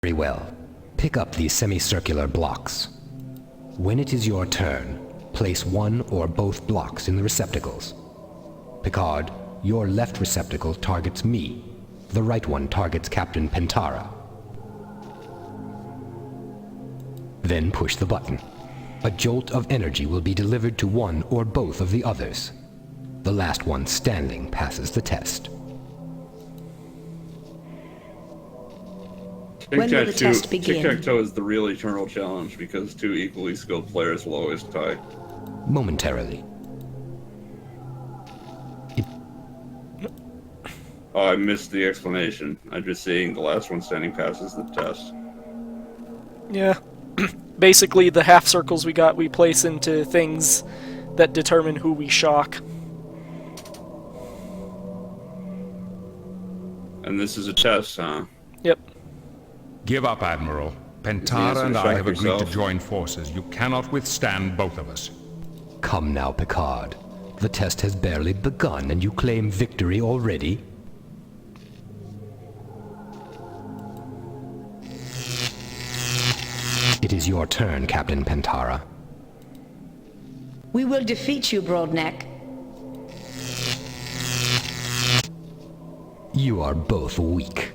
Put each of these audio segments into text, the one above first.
Very well. Pick up these semicircular blocks. When it is your turn, place one or both blocks in the receptacles. Picard, your left receptacle targets me. The right one targets Captain Pentara. Then push the button. A jolt of energy will be delivered to one or both of the others. The last one standing passes the test. When will the test begin? Tic-tac-toe is the real eternal challenge because two equally skilled players will always tie. Momentarily. Oh, I missed the explanation. I'm just saying the last one standing passes the test. Yeah. Basically, the half circles we place into things that determine who we shock. And this is a test, huh? Yep. Give up, Admiral. Pentara and I have agreed to join forces. You cannot withstand both of us. Come now, Picard. The test has barely begun and you claim victory already? It is your turn, Captain Pentara. We will defeat you, Broadneck. You are both weak.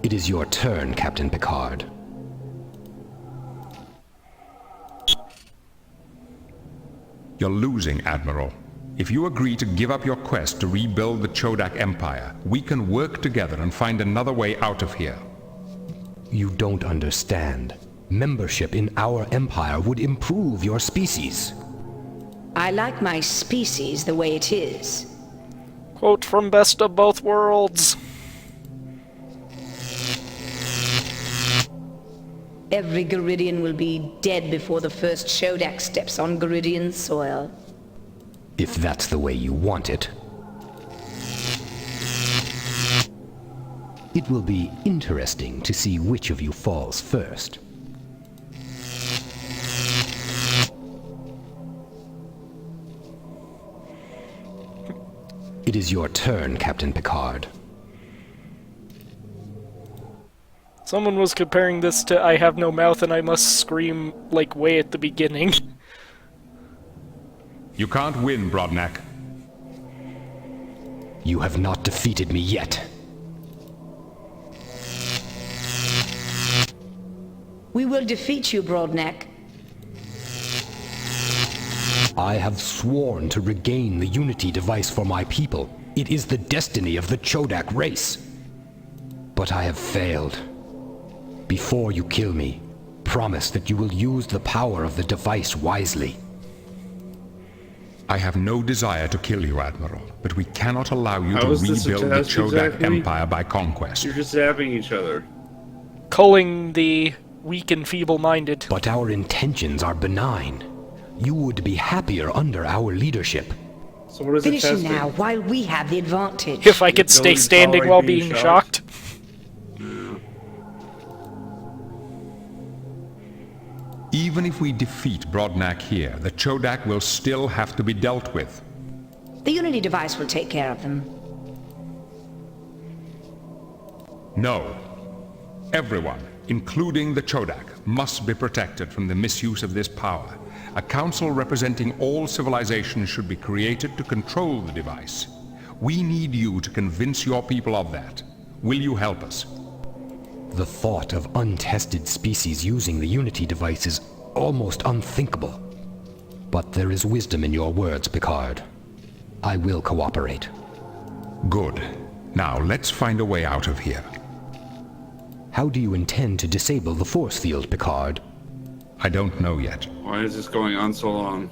It is your turn, Captain Picard. You're losing, Admiral. If you agree to give up your quest to rebuild the Chodak Empire, we can work together and find another way out of here. You don't understand. Membership in our empire would improve your species. I like my species the way it is. Quote from Best of Both Worlds. Every Garidian will be dead before the first Chodak steps on Garidian soil. If that's the way you want it. It will be interesting to see which of you falls first. It is your turn, Captain Picard. Someone was comparing this to I have no mouth and I must scream, like, way at the beginning. You can't win, Broadneck. You have not defeated me yet. We will defeat you, Broadneck. I have sworn to regain the Unity device for my people. It is the destiny of the Chodak race. But I have failed. Before you kill me, promise that you will use the power of the device wisely. I have no desire to kill you, Admiral, but we cannot allow you to rebuild the Chodak Empire by conquest. You're just zapping each other. Culling the weak and feeble-minded. But our intentions are benign. You would be happier under our leadership. So what is Finish it him now, while we have the advantage. If I could stay standing while being shocked. Even if we defeat Broadneck here, the Chodak will still have to be dealt with. The Unity device will take care of them. No. Everyone, including the Chodak, must be protected from the misuse of this power. A council representing all civilizations should be created to control the device. We need you to convince your people of that. Will you help us? The thought of untested species using the Unity device is almost unthinkable. But there is wisdom in your words, Picard. I will cooperate. Good. Now let's find a way out of here. How do you intend to disable the force field, Picard? I don't know yet. Why is this going on so long?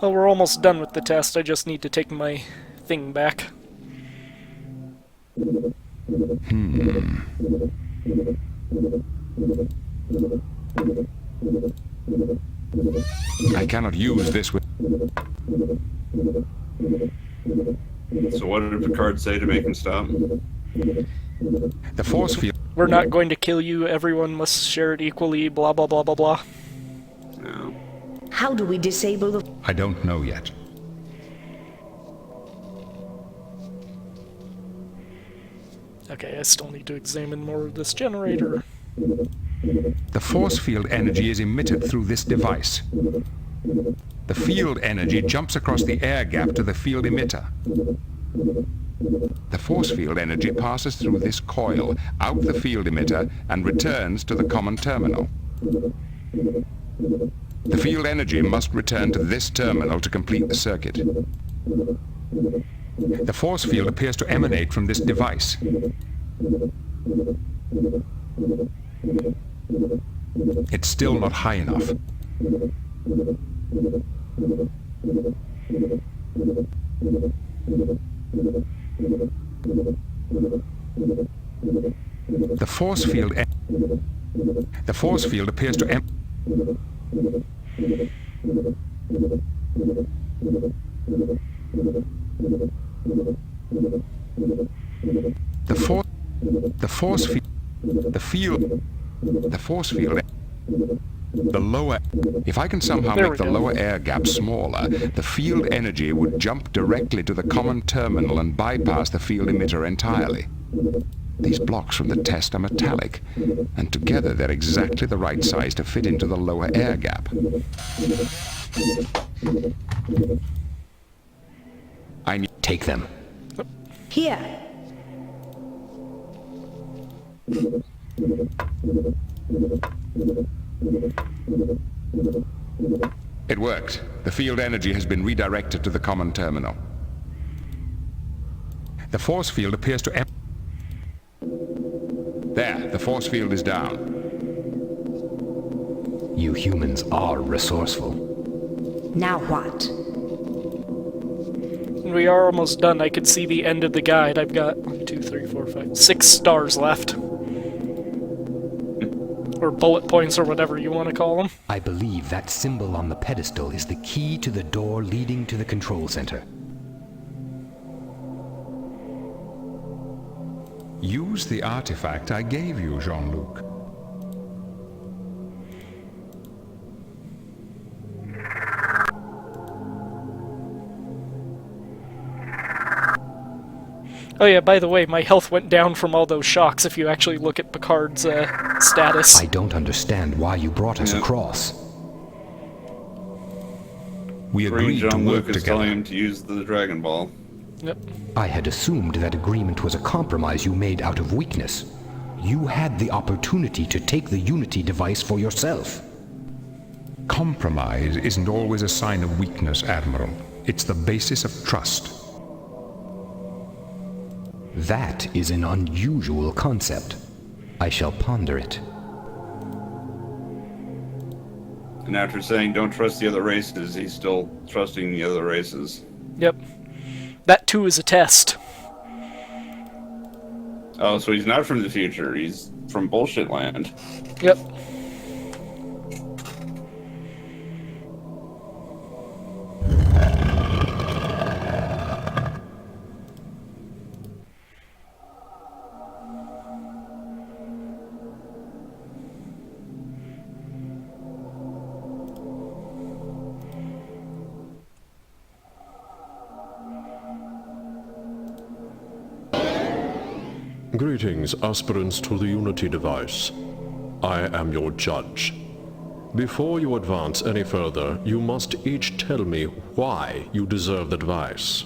Well, we're almost done with the test. I just need to take my thing back. I cannot use this with... So what did Picard say to make him stop? The force field... We're not going to kill you, everyone must share it equally, blah blah blah blah blah. No. How do we disable the... I don't know yet. Okay, I still need to examine more of this generator. The force field energy is emitted through this device. The field energy jumps across the air gap to the field emitter. The force field energy passes through this coil, out the field emitter, and returns to the common terminal. The field energy must return to this terminal to complete the circuit. The force field appears to emanate from this device. It's still not high enough. The force field appears to the lower... If I can somehow make the lower air gap smaller, the field energy would jump directly to the common terminal and bypass the field emitter entirely. These blocks from the test are metallic, and together they're exactly the right size to fit into the lower air gap. I need... Take them. Here. It worked. The field energy has been redirected to the common terminal. The force field appears to... There, the force field is down. You humans are resourceful. Now what? We are almost done. I could see the end of the guide. I've got 1, 2, 3, 4, 5, 6 stars left. Or bullet points, or whatever you want to call them. I believe that symbol on the pedestal is the key to the door leading to the control center. Use the artifact I gave you, Jean-Luc. Oh yeah, by the way, my health went down from all those shocks if you actually look at Picard's status. I don't understand why you brought us across. We agreed to work is together. telling him to use the Dragon Ball. Yep. I had assumed that agreement was a compromise you made out of weakness. You had the opportunity to take the Unity device for yourself. Compromise isn't always a sign of weakness, Admiral. It's the basis of trust. That is an unusual concept. I shall ponder it. And after saying don't trust the other races, he's still trusting the other races. Yep. That too is a test. Oh, so he's not from the future. He's from bullshit land. Yep. Greetings, aspirants to the Unity device. I am your judge. Before you advance any further, you must each tell me why you deserve the device.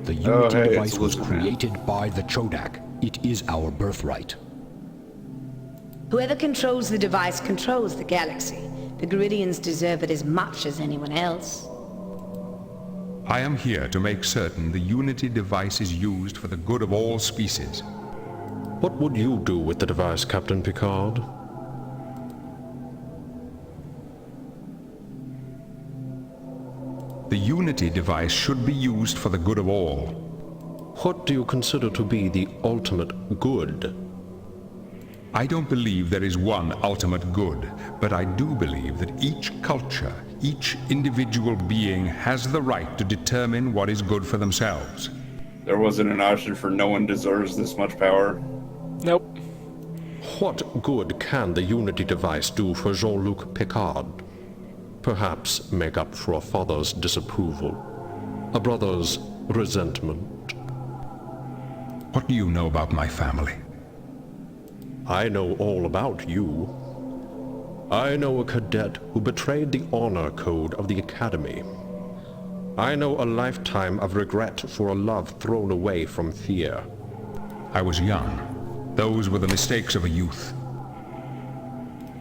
The Unity hey, device it's was Elizabeth. created by the Chodak. It is our birthright. Whoever controls the device controls the galaxy. The Garidians deserve it as much as anyone else. I am here to make certain the Unity device is used for the good of all species. What would you do with the device, Captain Picard? The Unity device should be used for the good of all. What do you consider to be the ultimate good? I don't believe there is one ultimate good, but I do believe that each culture, each individual being has the right to determine what is good for themselves. There wasn't an option for no one deserves this much power. Nope. What good can the Unity device do for Jean-Luc Picard? Perhaps make up for a father's disapproval, a brother's resentment. What do you know about my family? I know all about you. I know a cadet who betrayed the honor code of the Academy. I know a lifetime of regret for a love thrown away from fear. I was young. Those were the mistakes of a youth.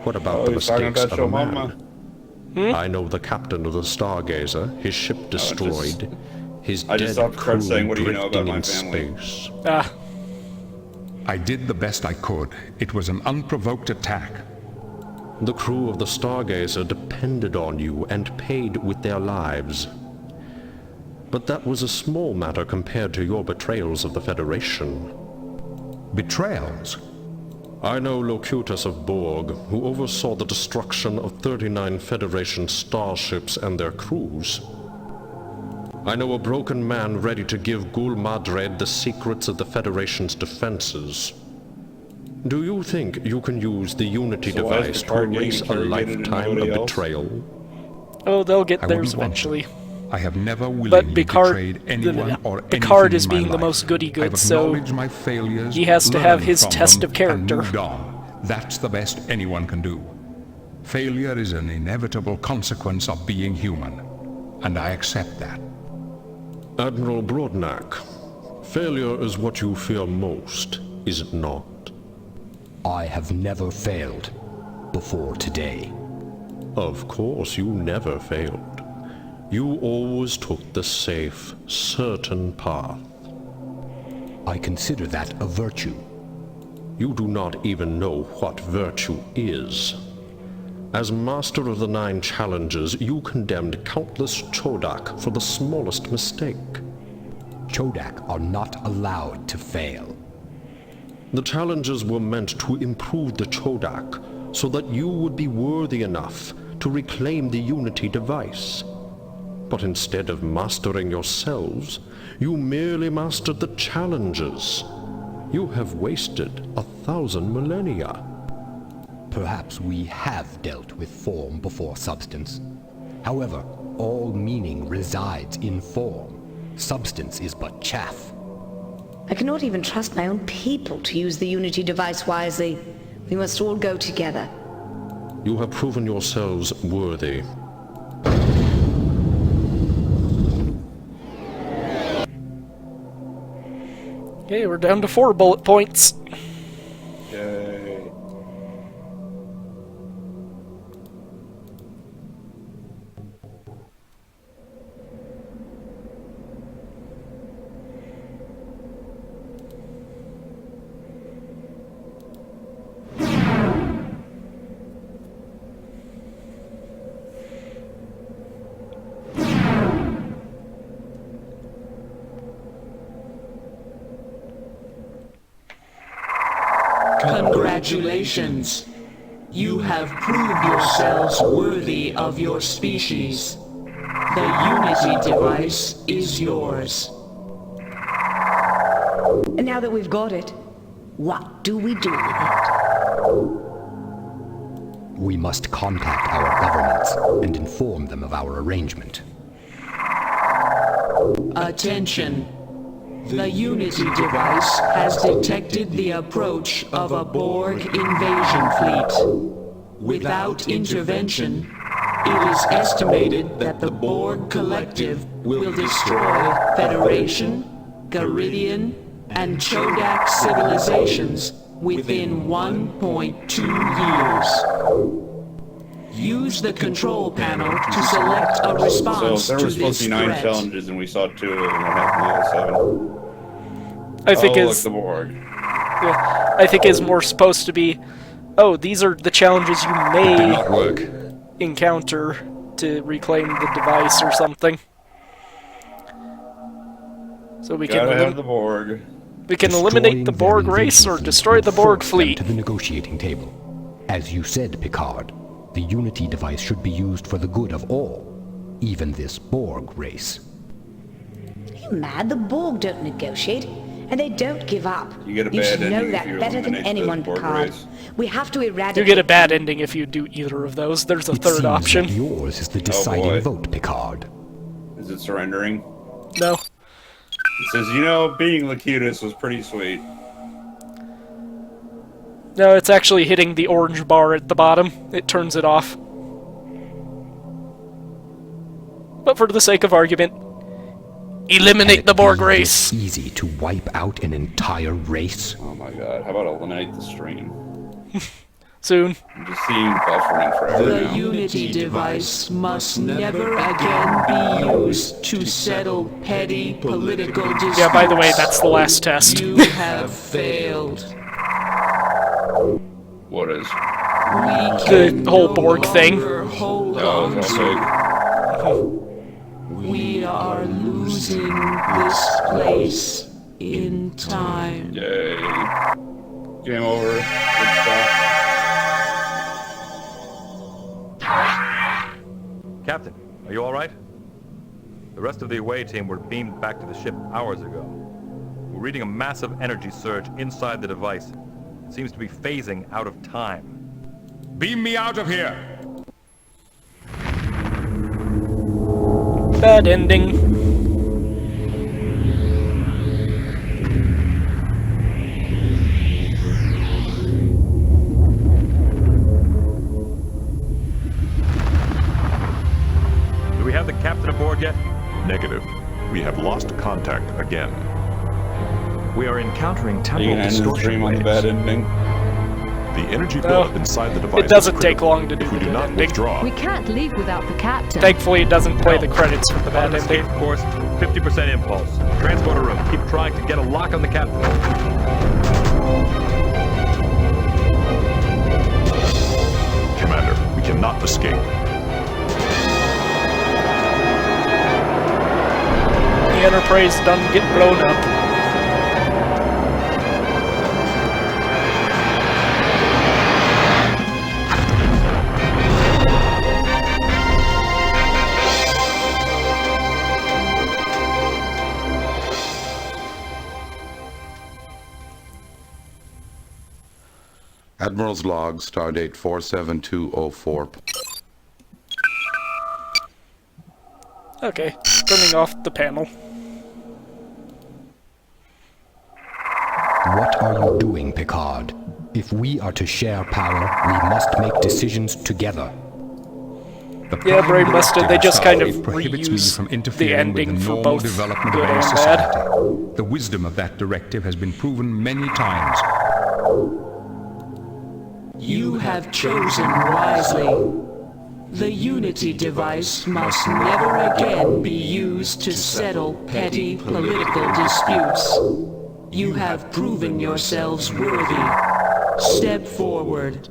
What about the mistakes of a man? I know the captain of the Stargazer, his ship destroyed, his dead crew drifting in space. I did the best I could. It was an unprovoked attack. The crew of the Stargazer depended on you and paid with their lives. But that was a small matter compared to your betrayals of the Federation. Betrayals? I know Locutus of Borg, who oversaw the destruction of 39 Federation starships and their crews. I know a broken man ready to give Gul Madred the secrets of the Federation's defenses. Do you think you can use the Unity device to erase a lifetime of betrayal? Oh, they'll get theirs eventually. I have never willingly betrayed anyone or anything Picard is in my being the life. most goody-good, I've so acknowledged my failures, he has to have learned his from test them, of character. and moved on. That's the best anyone can do. Failure is an inevitable consequence of being human, and I accept that. Admiral Brodnak, failure is what you fear most, is it not? I have never failed before today. Of course, you never failed. You always took the safe, certain path. I consider that a virtue. You do not even know what virtue is. As Master of the Nine Challenges, you condemned countless Chodak for the smallest mistake. Chodak are not allowed to fail. The challenges were meant to improve the Chodak, so that you would be worthy enough to reclaim the Unity device. But instead of mastering yourselves, you merely mastered the challenges. You have wasted 1,000 millennia. Perhaps we have dealt with form before substance. However, all meaning resides in form. Substance is but chaff. I cannot even trust my own people to use the Unity device wisely. We must all go together. You have proven yourselves worthy. Okay, we're down to 4 bullet points. Yay. Congratulations. You have proved yourselves worthy of your species. The Unity device is yours. And now that we've got it, what do we do with it? We must contact our governments and inform them of our arrangement. Attention. The Unity device has detected the approach of a Borg invasion fleet. Without intervention, it is estimated that the Borg Collective will destroy Federation, Garidian, and Chodak civilizations within 1.2 years. Use the control panel to select a response So there to were supposed this to be 9 threat. challenges, and we saw 2 of them. What happened to the other 7? I think look, is the Borg. yeah, I think is more supposed to be, oh, these are the challenges you Did may not work. encounter to reclaim the device or something. So we Gotta have can the Borg. eliminate the Destroying Borg their race or invasion destroy fleet the will Borg force them fleet. to the negotiating table. As you said, Picard, the Unity device should be used for the good of all, even this Borg race. Are you mad? The Borg don't negotiate, and they don't give up. You get a You bad should know ending if that you better than eliminate the anyone, Borg Picard. race. We have to eradicate. You get a bad ending if you do either of those. There's a It third seems option. that yours is the deciding boy. vote, Picard. Is it surrendering? No. It says, you know, being Locutus was pretty sweet. No, it's actually hitting the orange bar at the bottom. It turns it off. But for the sake of argument, eliminate the Borg race. It's easy to wipe out an entire race. Oh my god, how about eliminate the stream? Soon. I'm just seeing buffering forever The now. Unity device must never again be used to settle petty political disputes. Yeah, by the way, that's the last test. You have failed. What is? The whole Borg thing. Hold Oh, on is to. that We are losing this place in time. big? Yay. Game over. Good stuff. Captain, are you all right? The rest of the away team were beamed back to the ship hours ago. We're reading a massive energy surge inside the device. It seems to be phasing out of time. Beam me out of here! Bad ending. Do we have the captain aboard yet? Negative. We have lost contact again. We are encountering Are you temporal gonna end the distortion stream on the bad waves. ending? The energy buildup inside the device It doesn't is take critical. long to do If we the do good not ending. withdraw, We can't leave without the captain. Thankfully, it doesn't play the credits for the bad Auto escape ending. course, 50% impulse. Transporter room, keep trying to get a lock on the captain. Commander, we cannot escape. The Enterprise done get blown up. Admiral's log, stardate 47204. Okay, turning off the panel. What are you doing, Picard? If we are to share power, we must make decisions together. The Yeah, Prime Brain Busted, Directive they just kind of Starfleet prohibits me reuse from the interfering ending with the for normal both development good of our and society. bad. The wisdom of that directive has been proven many times. You have chosen wisely. The Unity device must never again be used to settle petty political disputes. You have proven yourselves worthy. Step forward.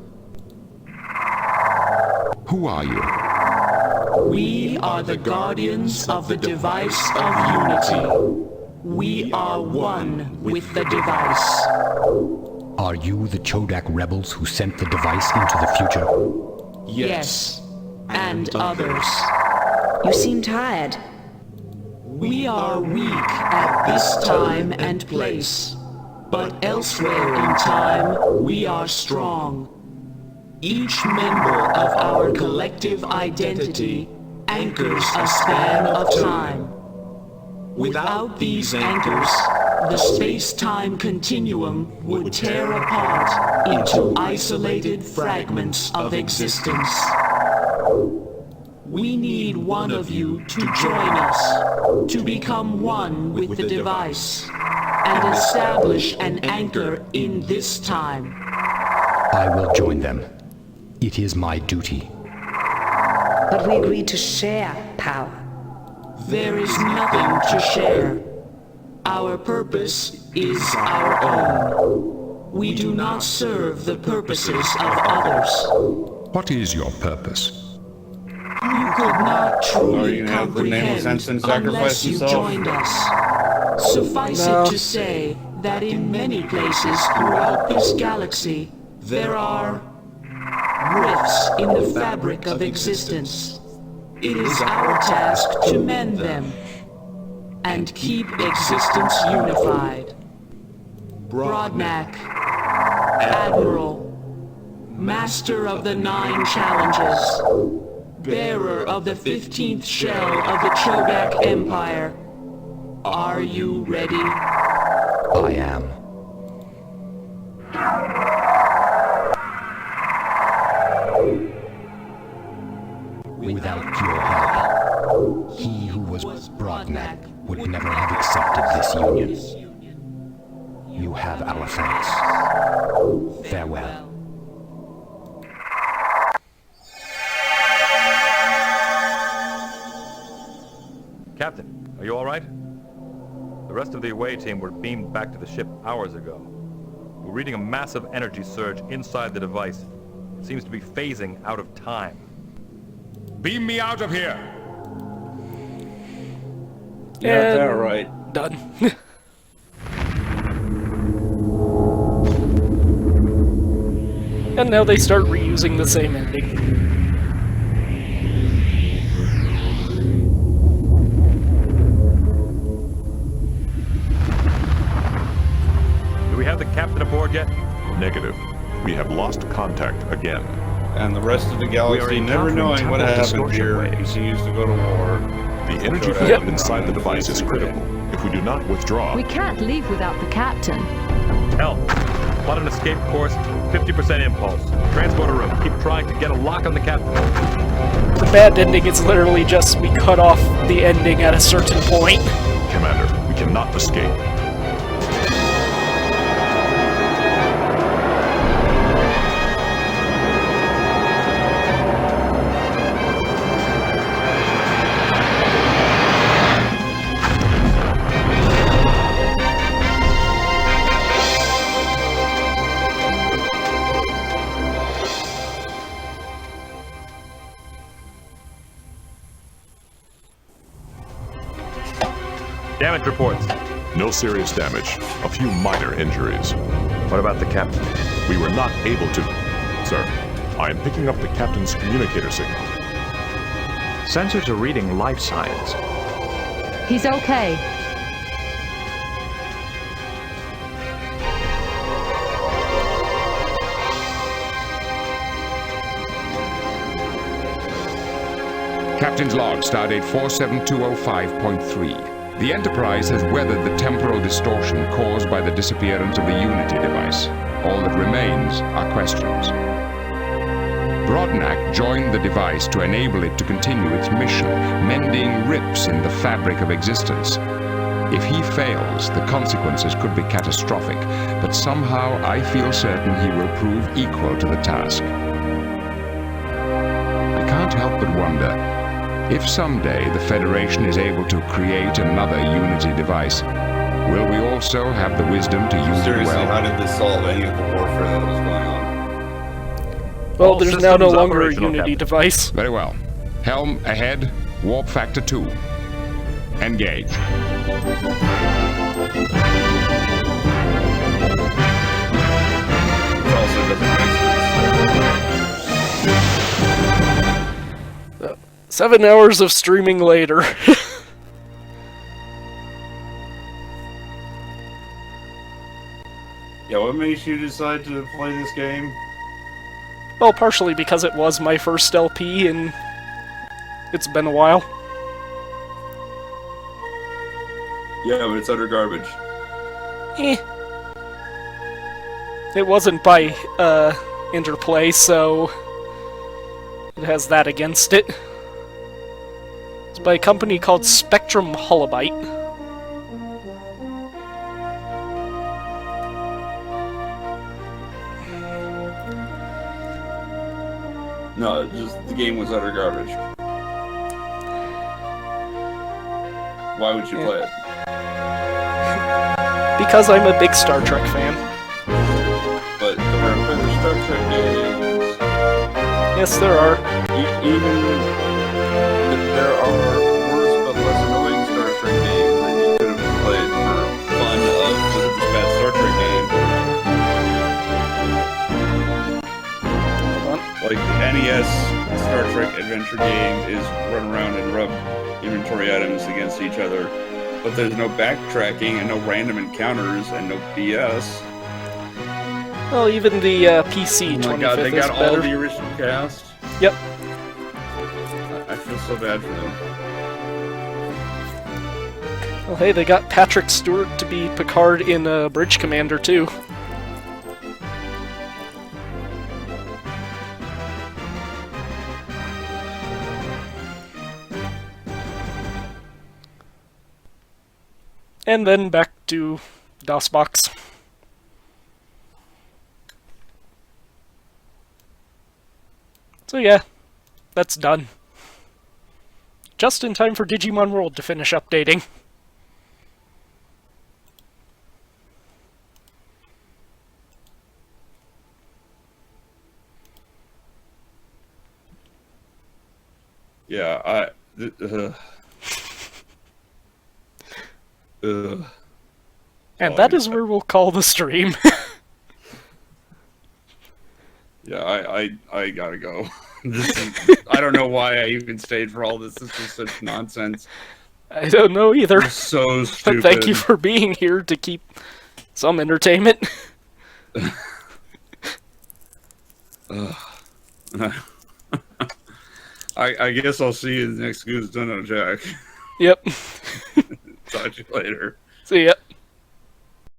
Who are you? We are the guardians of the device of Unity. We are one with the device. Are you the Chodak rebels who sent the device into the future? Yes, and others. You seem tired. We are weak at this time and place, but elsewhere in time we are strong. Each member of our collective identity anchors a span of time. Without these anchors, the space-time continuum would tear apart into isolated fragments of existence. We need one of you to join us, to become one with the device, and establish an anchor in this time. I will join them. It is my duty. But we agreed to share power. There is nothing to share. Our purpose is our own. We do not serve the purposes of others. What is your purpose? You could not truly you gonna have the nameless comprehend ensign sacrifice unless you himself? joined us. Suffice No. it to say that in many places throughout this galaxy, there are rifts in the fabric of existence. It is our task to mend them and keep existence unified. Broadnack, Admiral, Master of the 9 Challenges, Bearer of the 15th shell of the Chodak Empire, Are you ready? I am. Without your help, he who was Broadneck would never have accepted this union. You have our thanks. Farewell. Captain, are you all right? The rest of the away team were beamed back to the ship hours ago. We're reading a massive energy surge inside the device. It seems to be phasing out of time. Beam me out of here! Yeah, they're right. Done. And now they start reusing the same ending. Do we have the captain aboard yet? Negative. We have lost contact again. And the rest of the galaxy never knowing what happened here continues to go to war. The energy field inside the device is critical. If we do not withdraw... We can't leave without the captain. Help! Plot an escape course, 50% impulse. Transporter room, keep trying to get a lock on the captain. The bad ending is literally just we cut off the ending at a certain point. Commander, we cannot escape. Damage reports. No serious damage. A few minor injuries. What about the captain? We were not able to... Sir, I am picking up the captain's communicator signal. Sensors are reading life signs. He's okay. Captain's log, stardate 47205.3. The Enterprise has weathered the temporal distortion caused by the disappearance of the Unity device. All that remains are questions. Broadneck joined the device to enable it to continue its mission, mending rips in the fabric of existence. If he fails, the consequences could be catastrophic, but somehow I feel certain he will prove equal to the task. I can't help but wonder, if someday the Federation is able to create another Unity device, will we also have the wisdom to use it well? How did this solve any of the warfare that was going on? Well, there's now no longer a Unity device. Very well. Helm ahead, warp factor 2. Engage. It also doesn't make sense. 7 hours of streaming later. Yeah, what makes you decide to play this game? Well, partially because it was my first LP, and it's been a while. Yeah, but it's utter garbage. It wasn't by Interplay, so it has that against it. It's by a company called Spectrum Holobyte. No, just the game was utter garbage. Why would you play it? Because I'm a big Star Trek fan. But there are better Star Trek games. Yes, there are. There are worse but less annoying Star Trek games that you could have played for fun of this bad Star Trek game. Like the NES Star Trek adventure game is run around and rub inventory items against each other, but there's no backtracking and no random encounters and no BS. Well, even the PC 25th Oh my god, they got is better. all the original cast? Yep. I feel so bad for them. Well, hey, they got Patrick Stewart to be Picard in Bridge Commander, too. And then back to DOSBox. So yeah, that's done. Just in time for Digimon World to finish updating. Yeah, And that is where we'll call the stream. Yeah, I gotta go. I don't know why I even stayed for all this. This is such nonsense. I don't know either. It's so stupid. But thank you for being here to keep some entertainment. I guess I'll see you next Goose Dunno Jack. Yep. Talk to you later. See ya.